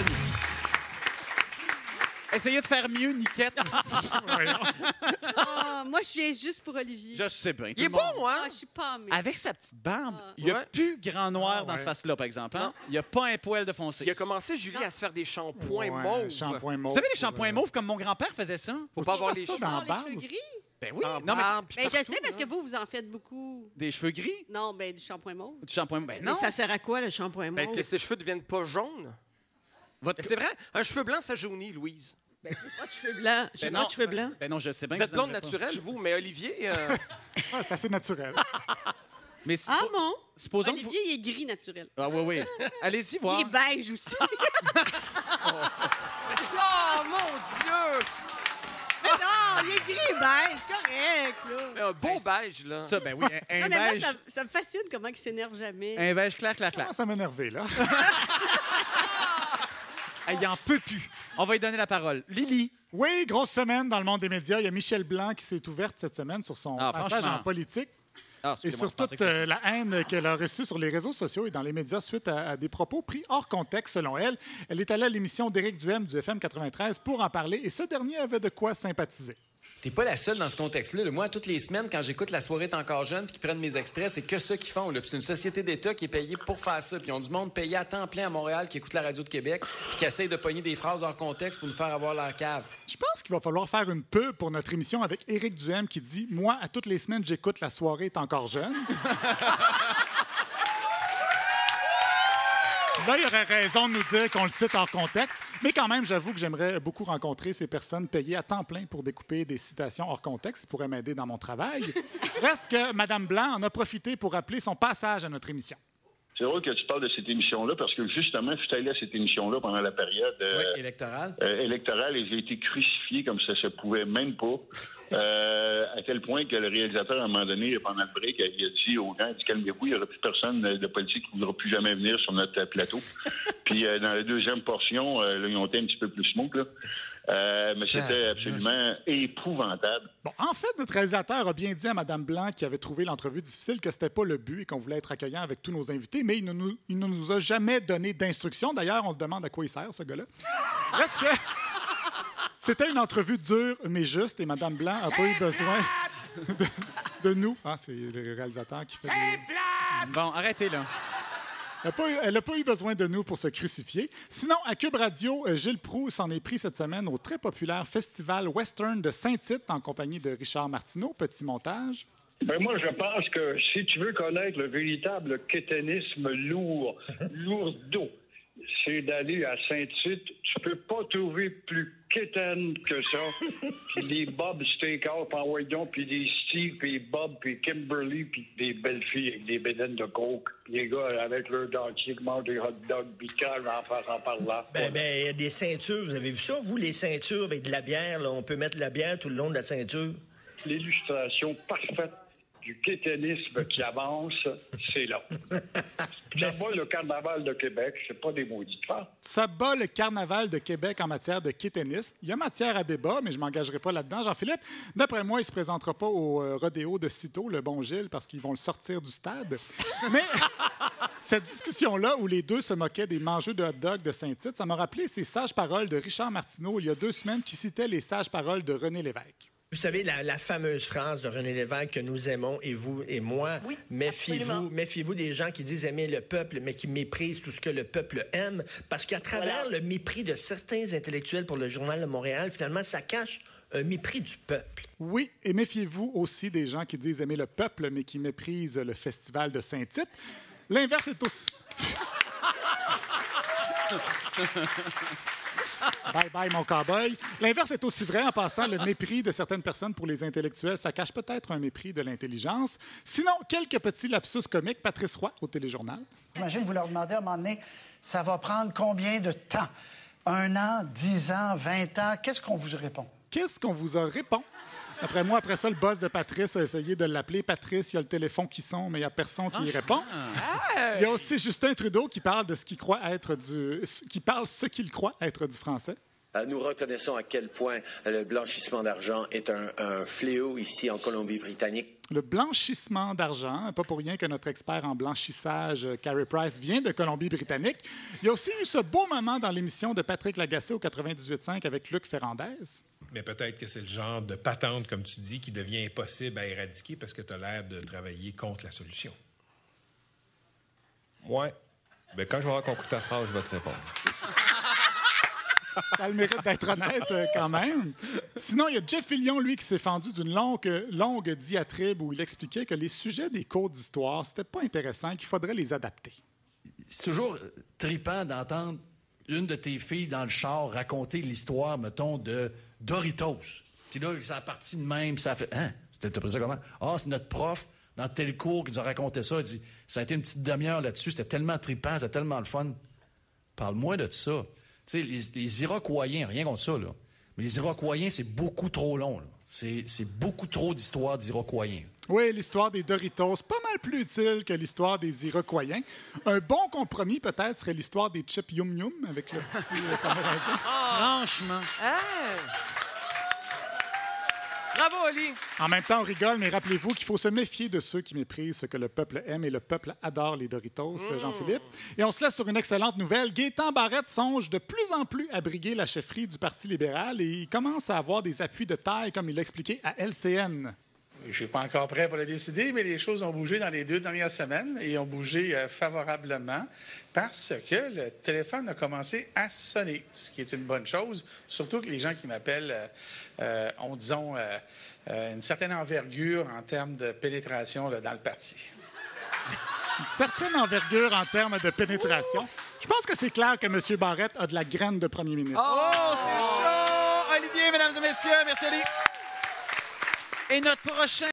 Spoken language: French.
pas mieux. Essayez de faire mieux, Niquette. Ah, moi, je viens juste pour Olivier. Je sais bien. Il est bon, hein? Ah, je suis pas mais. Avec sa petite barbe, Ah. il n'y a Ouais. plus grand noir Ah, dans ouais. ce face-là, par exemple. Hein? Non. Il n'y a pas un poil de foncé. Il a commencé, Julie, à se faire des shampoings Ouais, mauves. Shampoing mauve. Vous savez, les shampoings mauves, comme mon grand-père faisait ça? Faut pas avoir les ça cheveux. dans la Les barbe. cheveux gris? Ben oui. en Non, mais barbe, puis Ben, je partout, sais, parce hein. que vous en faites beaucoup. des cheveux gris, Non, ben, du shampoing mauve. du shampoing. Ben Mais non. ça sert à quoi, le shampoing Ben, mauve? que ses cheveux ne deviennent pas jaunes. Votre... C'est vrai, un cheveu blanc, ça jaunit, Louise. Ben, j'ai pas de cheveux blancs. J'ai Ben pas non. de cheveux blancs. Ben non, je sais bien. Vous êtes que blonde n'aimerez pas. naturelle, vous, mais Olivier... Ah, c'est assez naturel. Mais Ah bon? supposons que vous... Olivier, il est gris naturel. Ah oui, oui. Allez-y voir. Il est beige aussi. Oh, mon Dieu! Mais non, il est gris beige, correct, là. Un beau beige, là. Ça, ben oui, un Non, mais moi, beige. ça me fascine comment il s'énerve jamais. Un beige clair, clair, clair. Commence à m'énerver, là. Ah, il en peut plus. On va lui donner la parole. Lily. Oui, grosse semaine dans le monde des médias. Il y a Michel Blanc qui s'est ouverte cette semaine sur son Ah, passage franchement. en politique Ah, et excusez-moi, sur je pensais toute que c'était- la haine qu'elle a reçue sur les réseaux sociaux et dans les médias suite à des propos pris hors contexte, selon elle. Elle est allée à l'émission d'Éric Duhem du FM 93 pour en parler et ce dernier avait de quoi sympathiser. T'es pas la seule dans ce contexte-là. là. Moi, toutes les semaines, quand j'écoute La soirée est encore jeune puis qu'ils prennent mes extraits, c'est que ça qu'ils font. Là. Puis c'est une société d'État qui est payée pour faire ça. Puis ils ont du monde payé à temps plein à Montréal qui écoute la radio de Québec puis qui essaye de pogner des phrases hors contexte pour nous faire avoir leur cave. Je pense qu'il va falloir faire une pub pour notre émission avec Éric Duhem qui dit « Moi, à toutes les semaines, j'écoute La soirée est encore jeune. » Là, il aurait raison de nous dire qu'on le cite hors contexte. Mais quand même, j'avoue que j'aimerais beaucoup rencontrer ces personnes payées à temps plein pour découper des citations hors contexte. Ça pourrait m'aider dans mon travail. Reste que Mme Blanc en a profité pour rappeler son passage à notre émission. C'est drôle que tu parles de cette émission-là parce que justement, je suis allé à cette émission-là pendant la période Oui, électorale. électorale et j'ai été crucifié comme ça se pouvait même pas. À tel point que le réalisateur, à un moment donné, pendant le break, il a dit aux gens, il dit, calmez-vous, il n'y aura plus personne de politique qui ne voudra plus jamais venir sur notre plateau. Puis dans la deuxième portion, là, ils ont été un petit peu plus smoke, là. Mais c'était absolument épouvantable. Bon, en fait, notre réalisateur a bien dit à Mme Blanc, qui avait trouvé l'entrevue difficile, que c'était pas le but et qu'on voulait être accueillant avec tous nos invités, mais il ne nous a jamais donné d'instructions. D'ailleurs, on se demande à quoi il sert, ce gars-là. Reste que c'était une entrevue dure, mais juste, et Mme Blanc n'a pas eu besoin de nous. Ah, c'est le réalisateur qui fait des... Bon, arrêtez, là. Elle n'a pas eu besoin de nous pour se crucifier. Sinon, à Cube Radio, Gilles Proulx s'en est pris cette semaine au très populaire Festival Western de Saint-Tite en compagnie de Richard Martineau. Petit montage. Ben moi, je pense que si tu veux connaître le véritable quétainisme lourdeau, c'est d'aller à Saint-Tite. Tu peux pas trouver plus quétaine que ça. Puis des Bob Steakhouse, puis Envoyons, puis des Steve, puis Bob, puis Kimberly, puis des belles filles avec des bédaines de coke. Puis les gars avec leur dentier qui mangent des hot dogs, puis calme en face en parlant. Ben, il y a des ceintures. Vous avez vu ça, vous, les ceintures avec de la bière? Là, on peut mettre de la bière tout le long de la ceinture. L'illustration parfaite du quétainisme qui avance, c'est là. Ça bat le carnaval de Québec, c'est pas des maudites femmes. Ça bat le carnaval de Québec en matière de quétainisme. Il y a matière à débat, mais je ne m'engagerai pas là-dedans. Jean-Philippe, d'après moi, il ne se présentera pas au rodéo de Cîteaux, le bon Gilles, parce qu'ils vont le sortir du stade. Mais cette discussion-là, où les deux se moquaient des mangeux de hot-dog de Saint-Tite, ça m'a rappelé ces sages paroles de Richard Martineau, il y a 2 semaines, qui citaient les sages paroles de René Lévesque. Vous savez, la fameuse phrase de René Lévesque que nous aimons, et vous et moi, Oui, méfiez-vous des gens qui disent aimer le peuple, mais qui méprisent tout ce que le peuple aime, parce qu'à travers le mépris de certains intellectuels pour le Journal de Montréal, finalement, ça cache un mépris du peuple. Oui, et méfiez-vous aussi des gens qui disent aimer le peuple, mais qui méprisent le festival de Saint-Tite. L'inverse est aussi... Bye bye, mon cow-boy. L'inverse est aussi vrai en passant. Le mépris de certaines personnes pour les intellectuels, ça cache peut-être un mépris de l'intelligence. Sinon, quelques petits lapsus comiques. Patrice Roy au Téléjournal. J'imagine que vous leur demandez à un moment donné, ça va prendre combien de temps? 1 an, 10 ans, 20 ans? Qu'est-ce qu'on vous répond? Qu'est-ce qu'on vous a répondu? Après moi, après ça, le boss de Patrice a essayé de l'appeler. Patrice, il y a le téléphone qui sonne, mais il n'y a personne qui y répond. Il y a aussi Justin Trudeau qui parle de ce qu'il croit être qui parle ce qu'il croit être du français. Nous reconnaissons à quel point le blanchissement d'argent est un fléau ici en Colombie-Britannique. Le blanchissement d'argent, pas pour rien que notre expert en blanchissage, Carey Price, vient de Colombie-Britannique. Il y a aussi eu ce beau moment dans l'émission de Patrick Lagacé au 98.5 avec Luc Ferrandez. Mais peut-être que c'est le genre de patente, comme tu dis, qui devient impossible à éradiquer parce que tu as l'air de travailler contre la solution. Ouais. Bien, quand je vais avoir compris ta phrase, je vais te répondre. Ça a le mérite d'être honnête quand même. Sinon, il y a Jeff Fillion, lui, qui s'est fendu d'une longue diatribe où il expliquait que les sujets des cours d'histoire, c'était pas intéressant, qu'il faudrait les adapter. C'est toujours trippant d'entendre une de tes filles dans le char raconter l'histoire, mettons, de Doritos. Puis là, ça a parti de même, puis ça a fait... Hein? T'as pris ça comment? Ah, c'est notre prof dans tel cours qui nous a raconté ça. Il dit, ça a été une petite demi-heure là-dessus, c'était tellement trippant, c'était tellement le fun. Parle-moi de ça. Tu sais, les Iroquoiens, rien contre ça, là. Mais les Iroquoiens, c'est beaucoup trop long, là. C'est beaucoup trop d'histoires d'Iroquoiens. Oui, l'histoire des Doritos, pas mal plus utile que l'histoire des Iroquoiens. Un bon compromis, peut-être, serait l'histoire des chips Yum Yum avec le petit Amérindien. Franchement. Bravo, Oli! En même temps, on rigole, mais rappelez-vous qu'il faut se méfier de ceux qui méprisent ce que le peuple aime et le peuple adore les Doritos, Jean-Philippe. Et on se laisse sur une excellente nouvelle. Gaétan Barrette songe de plus en plus à briguer la chefferie du Parti libéral et il commence à avoir des appuis de taille, comme il l'a expliqué à LCN. Je ne suis pas encore prêt pour le décider, mais les choses ont bougé dans les 2 dernières semaines et ont bougé favorablement parce que le téléphone a commencé à sonner, ce qui est une bonne chose, surtout que les gens qui m'appellent ont, disons, une certaine envergure en termes de pénétration là, dans le parti. Une certaine envergure en termes de pénétration. Je pense que c'est clair que M. Barrette a de la graine de premier ministre. Oh, c'est chaud! Olivier, mesdames et messieurs, merci Oli. Et notre prochain